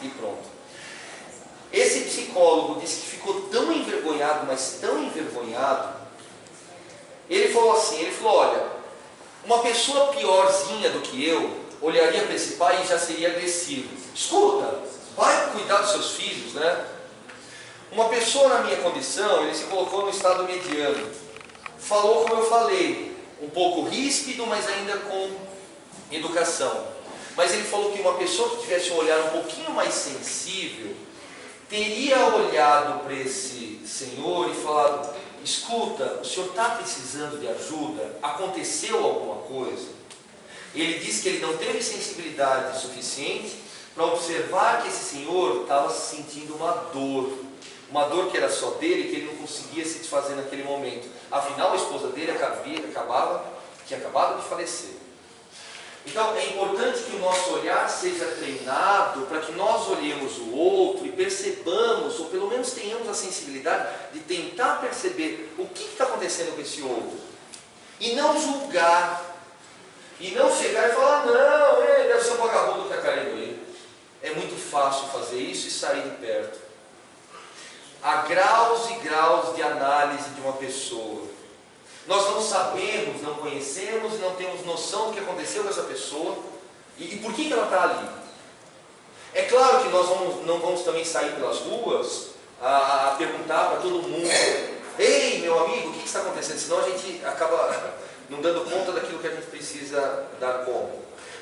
e pronto. Esse psicólogo disse que ficou tão envergonhado, mas tão envergonhado, ele falou assim, olha, uma pessoa piorzinha do que eu olharia para esse pai e já seria agressivo. Escuta, vai cuidar dos seus filhos, né? Uma pessoa na minha condição, ele se colocou no estado mediano, falou como eu falei, um pouco ríspido, mas ainda com educação. Mas ele falou que uma pessoa que tivesse um olhar um pouquinho mais sensível, teria olhado para esse senhor e falado, escuta, o senhor está precisando de ajuda? Aconteceu alguma coisa? Ele disse que ele não teve sensibilidade suficiente para observar que esse senhor estava sentindo uma dor que era só dele, que ele não conseguia se desfazer naquele momento. Afinal, a esposa dele tinha acabado de falecer. Então, é importante que o nosso olhar seja treinado para que nós olhemos o outro e percebamos, ou pelo menos tenhamos a sensibilidade de tentar perceber o que está acontecendo com esse outro. E não julgar. E não chegar e falar, não, deve ser um vagabundo que está caindo aí. É muito fácil fazer isso e sair de perto. Há graus e graus de análise de uma pessoa. Nós não sabemos, não conhecemos e não temos noção do que aconteceu com essa pessoa e por que ela está ali. É claro que nós não vamos também sair pelas ruas a perguntar para todo mundo, ei, meu amigo, o que está acontecendo? Senão a gente acaba não dando conta daquilo que a gente precisa dar conta.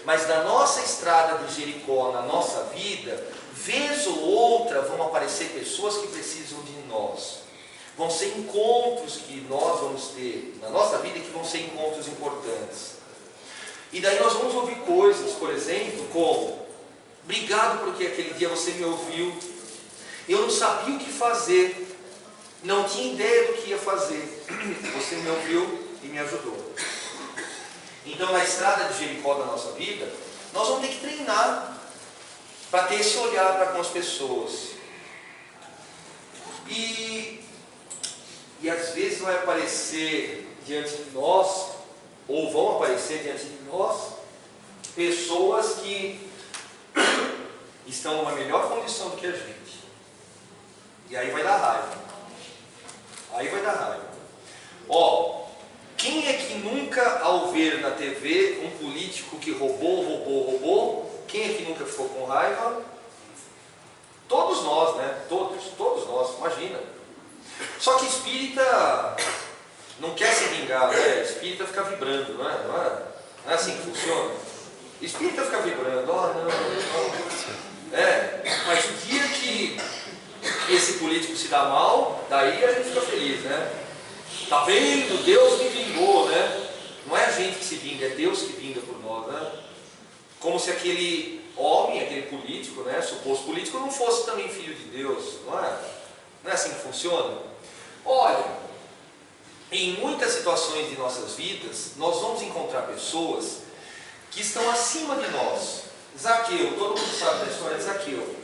Mas na nossa estrada de Jericó, na nossa vida, vez ou outra vão aparecer pessoas que precisam de nós. Vão ser encontros que nós vamos ter na nossa vida que vão ser encontros importantes. E daí nós vamos ouvir coisas, por exemplo, como: obrigado porque aquele dia você me ouviu. Eu não sabia o que fazer, não tinha ideia do que ia fazer. Você me ouviu e me ajudou. Então, na estrada de Jericó da nossa vida, nós vamos ter que treinar para ter esse olhar para com as pessoas. E às vezes vai aparecer diante de nós, ou vão aparecer diante de nós, pessoas que estão numa melhor condição do que a gente. E aí vai dar raiva. Quem é que nunca, ao ver na TV um político que roubou, quem é que nunca ficou com raiva? Todos nós, né? Todos nós, imagina. Só que espírita não quer se vingar, né? Espírita fica vibrando, não é assim que funciona? Espírita fica vibrando, não. Mas o dia que esse político se dá mal, daí a gente fica feliz, né? Tá vendo? Deus me vingou, né? Não é a gente que se vinga, é Deus que vinga por nós, né? Como se aquele homem, aquele político, né? Suposto político, não fosse também filho de Deus, não é? Não é assim que funciona? Olha, em muitas situações de nossas vidas, nós vamos encontrar pessoas que estão acima de nós. Zaqueu, todo mundo sabe da história de Zaqueu.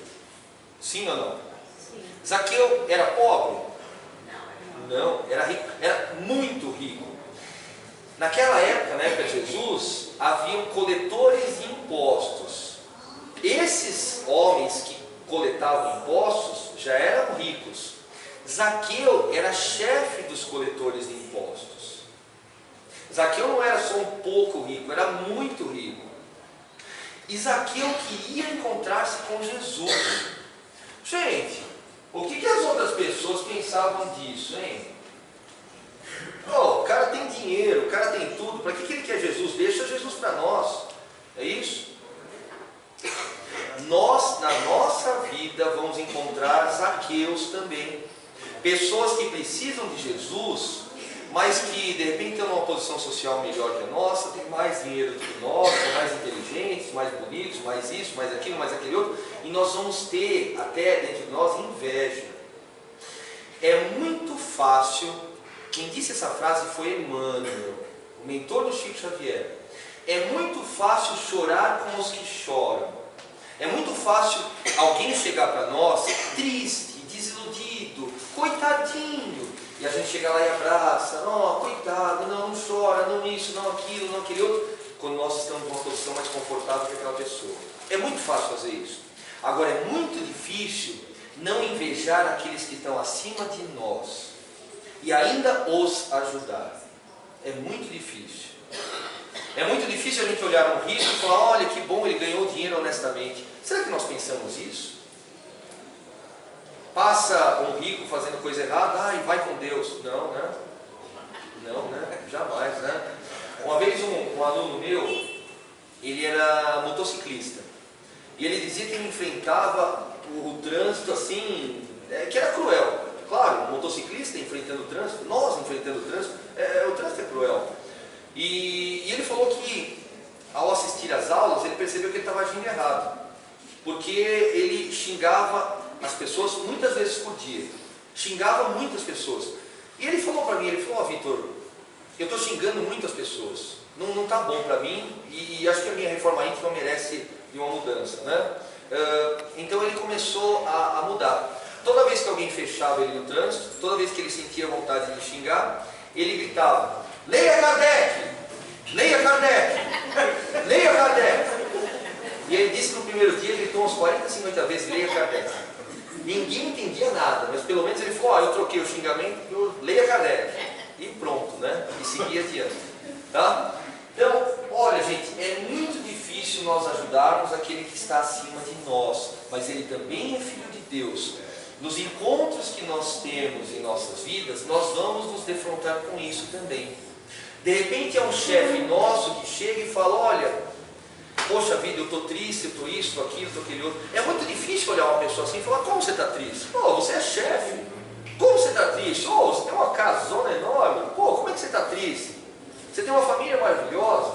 Sim ou não? Sim. Zaqueu era pobre? Não, era rico, era muito rico. Naquela época, na época de Jesus, haviam coletores de impostos. Esses homens que coletavam impostos já eram ricos. Zaqueu era chefe dos coletores de impostos. Zaqueu não era só um pouco rico, era muito rico. E Zaqueu queria encontrar-se com Jesus. Gente, o que as outras pessoas pensavam disso, hein? O cara tem dinheiro, o cara tem tudo, para que ele quer Jesus? Deixa Jesus para nós. É isso? Nós, na nossa vida, vamos encontrar Zaqueus também. Pessoas que precisam de Jesus, mas que de repente estão numa posição social melhor que a nossa, têm mais dinheiro do que nós, são mais inteligentes, mais bonitos, mais isso, mais aquilo, mais aquele outro, e nós vamos ter até dentro de nós inveja. É muito fácil, quem disse essa frase foi Emmanuel, o mentor do Chico Xavier. É muito fácil chorar com os que choram. É muito fácil alguém chegar para nós triste, desiludido, coitadinho, e a gente chega lá e abraça, coitado, não chora, não isso, não aquilo, não aquele outro, quando nós estamos numa posição mais confortável que aquela pessoa. É muito fácil fazer isso. Agora, é muito difícil não invejar aqueles que estão acima de nós e ainda os ajudar. É muito difícil. É muito difícil a gente olhar um rico e falar, olha que bom, ele ganhou dinheiro honestamente. Será que nós pensamos isso? Passa um rico fazendo coisa errada, e vai com Deus. Não, né? Não, né? Jamais, né? Uma vez um aluno meu, ele era motociclista. E ele dizia que ele enfrentava o trânsito assim, que era cruel. Claro, um motociclista enfrentando o trânsito, nós enfrentando o trânsito é cruel. E ele falou que ao assistir às aulas, ele percebeu que ele estava agindo errado. Porque ele xingava as pessoas muitas vezes por dia. Xingava muitas pessoas. E ele falou para mim, ele falou, Vitor, eu estou xingando muitas pessoas. Não está bom para mim e acho que a minha reforma íntima merece uma mudança, né? Então ele começou a mudar. Toda vez que alguém fechava ele no trânsito, toda vez que ele sentia vontade de xingar, ele gritava, leia Kardec! Leia Kardec! Leia Kardec! E ele disse que no primeiro dia ele gritou uns 40, 50 vezes, leia Kardec. Ninguém entendia nada, mas pelo menos ele falou, eu troquei o xingamento por leia Kardec. E pronto, né? E seguia adiante. Tá? Então, olha gente, é muito difícil nós ajudarmos aquele que está acima de nós, mas ele também é filho de Deus. Nos encontros que nós temos em nossas vidas, nós vamos nos defrontar com isso também. De repente é um chefe nosso que chega e fala, olha, poxa vida, eu estou triste, eu estou isso, estou aquilo, estou aquele outro. É muito difícil olhar uma pessoa assim e falar, como você está triste? Pô, você é chefe. Como você está triste? Oh, você tem uma casona enorme. Pô, como é que você está triste? Você tem uma família maravilhosa.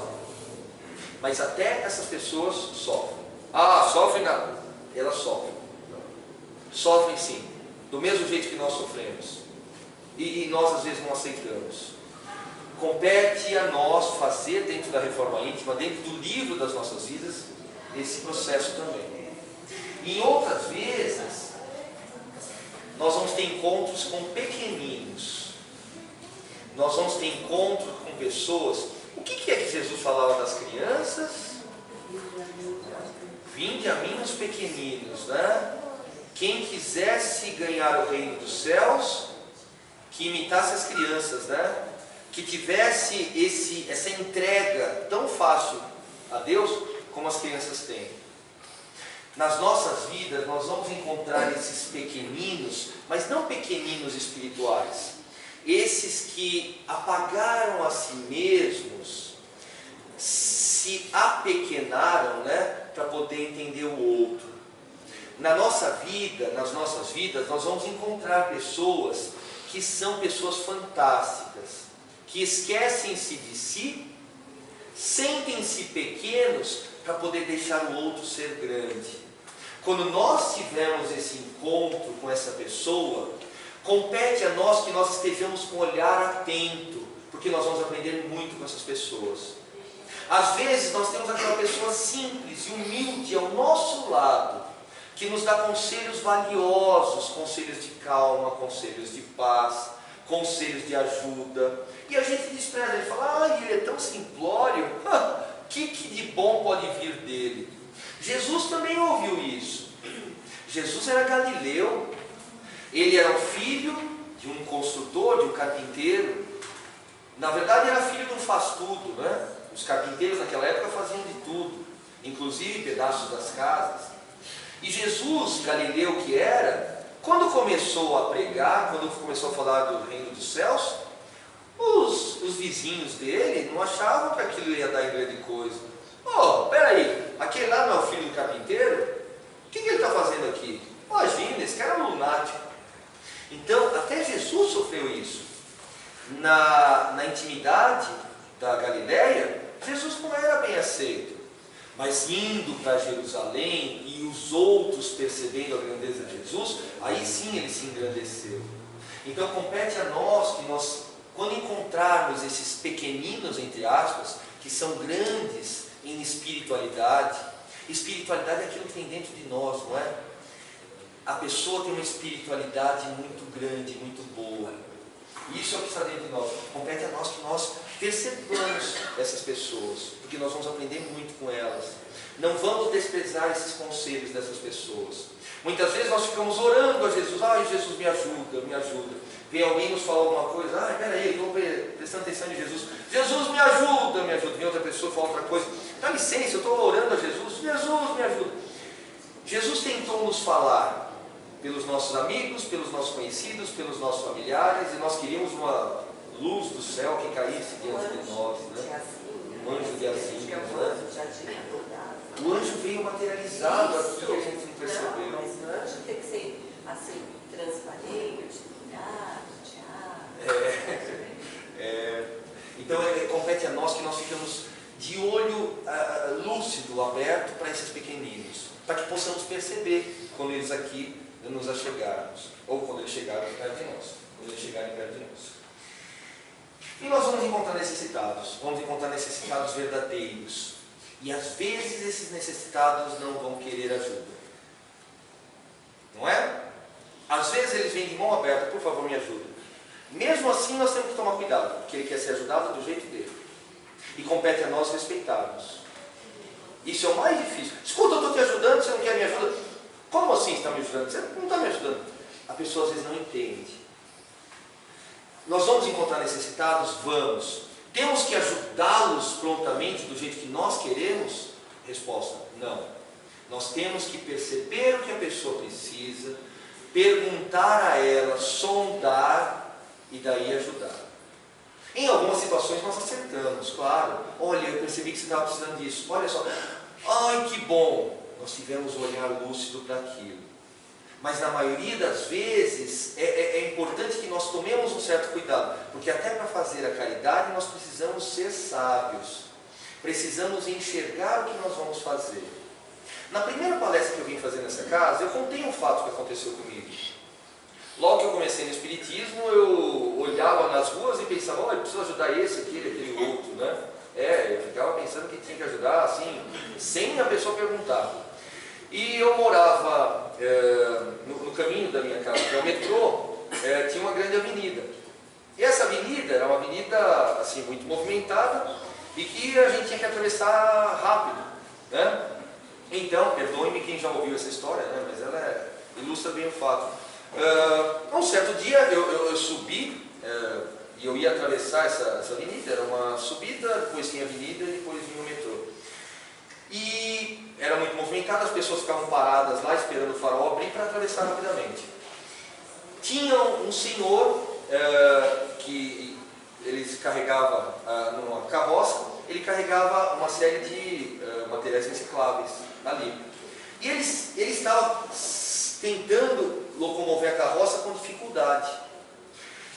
Mas até essas pessoas sofrem. Ah, sofrem nada. Elas sofrem. Sofrem sim. Do mesmo jeito que nós sofremos. E nós às vezes não aceitamos. Compete a nós fazer dentro da reforma íntima, dentro do livro das nossas vidas, esse processo também. Em outras vezes, nós vamos ter encontros com pequeninos. Nós vamos ter encontros com pessoas. O que é que Jesus falava das crianças? Vinde a mim os pequeninos, né? Quem quisesse ganhar o reino dos céus, que imitasse as crianças, né? Que tivesse essa entrega tão fácil a Deus como as crianças têm. Nas nossas vidas nós vamos encontrar esses pequeninos, mas não pequeninos espirituais, esses que apagaram a si mesmos, se apequenaram, né, para poder entender o outro. Nas nossas vidas nós vamos encontrar pessoas que são pessoas fantásticas, que esquecem-se de si, sentem-se pequenos para poder deixar o outro ser grande. Quando nós tivermos esse encontro com essa pessoa, compete a nós que nós estejamos com o olhar atento, porque nós vamos aprender muito com essas pessoas. Às vezes nós temos aquela pessoa simples e humilde ao nosso lado, que nos dá conselhos valiosos, conselhos de calma, conselhos de paz, conselhos de ajuda, e a gente despreza, ele fala, ele é tão simplório, o que de bom pode vir dele? Jesus também ouviu isso. Jesus era galileu, ele era o filho de um construtor, de um carpinteiro. Na verdade era filho de um faz-tudo, né? Os carpinteiros naquela época faziam de tudo, inclusive pedaços das casas. E Jesus, galileu que era, quando começou a pregar, quando começou a falar do reino dos céus, os vizinhos dele não achavam que aquilo ia dar em grande coisa. Peraí, aquele lá não é o filho do carpinteiro? O que ele está fazendo aqui? Imagina, esse cara é um lunático. Então, até Jesus sofreu isso. Na intimidade da Galileia, Jesus não era bem aceito. Mas indo para Jerusalém e os outros percebendo a grandeza de Jesus, aí sim ele se engrandeceu. Então compete a nós, quando encontrarmos esses pequeninos, entre aspas, que são grandes em espiritualidade é aquilo que tem dentro de nós, não é? A pessoa tem uma espiritualidade muito grande, muito boa. Isso é o que está dentro de nós. Compete a nós que nós percebamos essas pessoas, porque nós vamos aprender muito com elas. Não vamos desprezar esses conselhos dessas pessoas. Muitas vezes nós ficamos orando a Jesus, ai Jesus me ajuda, me ajuda. Vem alguém nos falar alguma coisa, ai peraí, estou prestando atenção em Jesus, Jesus me ajuda, me ajuda. Vem outra pessoa fala outra coisa, dá licença, eu estou orando a Jesus, Jesus me ajuda. Jesus tentou nos falar pelos nossos amigos, pelos nossos conhecidos, pelos nossos familiares, e nós queríamos uma luz do céu que caísse diante de nós, né? Um anjo de azinho, né? O anjo veio materializado aqui, a gente não percebeu. Mas o anjo tem que ser assim, transparente, teatro. Então compete a nós que nós ficamos de olho lúcido, aberto para esses pequeninos, para que possamos perceber quando eles aqui nos achegarmos, ou quando eles chegarem perto de nós, quando eles chegarem perto de nós. E nós vamos encontrar necessitados verdadeiros. E às vezes esses necessitados não vão querer ajuda. Não é? Às vezes eles vêm de mão aberta, por favor me ajuda. Mesmo assim nós temos que tomar cuidado, porque ele quer ser ajudado do jeito dele. E compete a nós respeitarmos. Isso é o mais difícil. Escuta, eu estou te ajudando, você não quer me ajudar? Como assim você está me ajudando? Você não está me ajudando. A pessoa às vezes não entende. Nós vamos encontrar necessitados? Vamos. Temos que ajudá-los prontamente do jeito que nós queremos? Resposta, não. Nós temos que perceber o que a pessoa precisa, perguntar a ela, sondar e daí ajudar. Em algumas situações nós acertamos, claro. Olha, eu percebi que você estava precisando disso. Olha só, ai que bom. Nós tivemos um olhar lúcido para aquilo. Mas na maioria das vezes é importante que nós tomemos um certo cuidado, porque até para fazer a caridade nós precisamos ser sábios, precisamos enxergar o que nós vamos fazer. Na primeira palestra que eu vim fazer nessa casa, eu contei um fato que aconteceu comigo. Logo que eu comecei no Espiritismo, eu olhava nas ruas e pensava, olha, eu preciso ajudar esse, aquele outro, né? Eu ficava pensando que tinha que ajudar assim, sem a pessoa perguntar. E eu morava no caminho da minha casa, que é o metrô, tinha uma grande avenida. E essa avenida era uma avenida assim, muito movimentada e que a gente tinha que atravessar rápido, né? Então, perdoe-me quem já ouviu essa história, né? Mas ela ilustra bem o fato. Um certo dia eu subi e eu ia atravessar essa avenida, era uma subida, depois tinha avenida e depois vinha o metrô. E era muito movimentado, as pessoas ficavam paradas lá esperando o farol abrir para atravessar rapidamente. Tinha um senhor que ele se carregava numa carroça, ele carregava uma série de materiais recicláveis ali. E ele estava tentando locomover a carroça com dificuldade.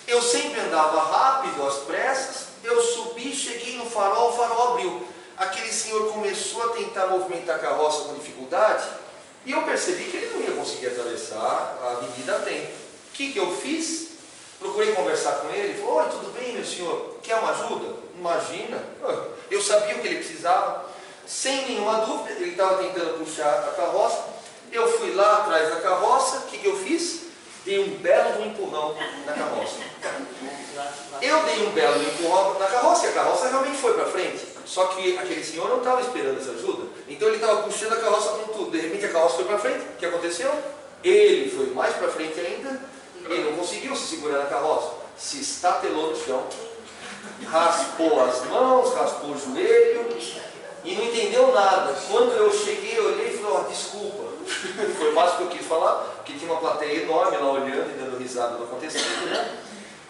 Eu sempre andava rápido, às pressas, eu subi, cheguei no farol, o farol abriu. Aquele senhor começou a tentar movimentar a carroça com dificuldade e eu percebi que ele não ia conseguir atravessar a avenida a tempo. O que eu fiz? Procurei conversar com ele, ele falou, oi, tudo bem meu senhor, quer uma ajuda? Imagina, eu sabia o que ele precisava, sem nenhuma dúvida, ele estava tentando puxar a carroça, eu fui lá atrás da carroça, o que eu fiz? Dei um belo empurrão na carroça. Eu dei um belo empurrão na carroça e a carroça realmente foi para frente. Só que aquele senhor não estava esperando essa ajuda. Então ele estava puxando a carroça com tudo. De repente a carroça foi para frente. O que aconteceu? Ele foi mais para frente ainda. Ele não conseguiu se segurar na carroça. Se estatelou no chão. Raspou as mãos, raspou o joelho. E não entendeu nada. Quando eu cheguei, eu olhei e falei, desculpa. Foi o máximo que eu quis falar. Porque tinha uma plateia enorme lá olhando e dando risada do acontecido, né?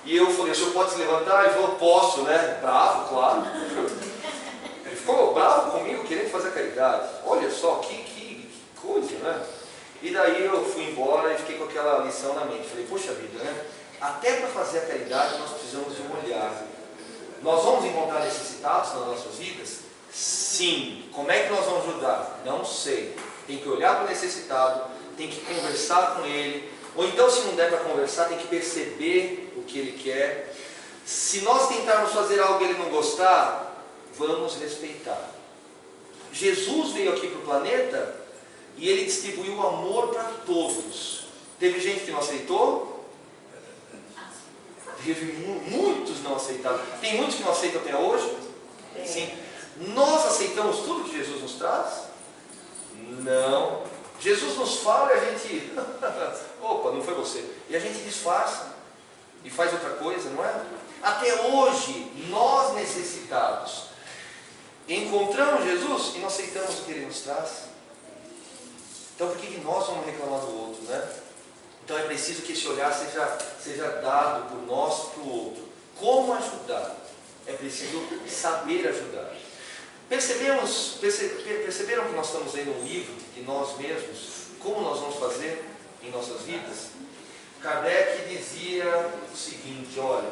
E eu falei, o senhor pode se levantar? Ele falou, posso, né? Bravo, claro. Ele ficou bravo comigo, querendo fazer caridade. Olha só, que coisa, né? E daí eu fui embora e fiquei com aquela lição na mente. Falei, poxa vida, né? Até para fazer a caridade nós precisamos de um olhar. Nós vamos encontrar necessitados nas nossas vidas? Sim. Como é que nós vamos ajudar? Não sei. Tem que olhar para o necessitado, tem que conversar com ele. Ou então, se não der para conversar, tem que perceber o que ele quer. Se nós tentarmos fazer algo e ele não gostar, vamos respeitar. Jesus veio aqui para o planeta e ele distribuiu amor para todos. Teve gente que não aceitou? Teve muitos não aceitaram. Tem muitos que não aceitam até hoje? Sim. Nós aceitamos tudo que Jesus nos traz? Não. Jesus nos fala e a gente, opa, não foi você. E a gente disfarça e faz outra coisa, não é? Até hoje, nós necessitados, encontramos Jesus e não aceitamos o que Ele nos traz. Então por que nós vamos reclamar do outro, né? Então é preciso que esse olhar seja dado por nós para o outro. Como ajudar? É preciso saber ajudar. Perceberam que nós estamos lendo um livro de nós mesmos? Como nós vamos fazer em nossas vidas? Kardec dizia o seguinte, olha,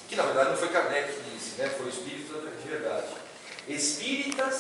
que na verdade não foi Kardec que disse, né? Foi o Espírito de verdade. Espíritas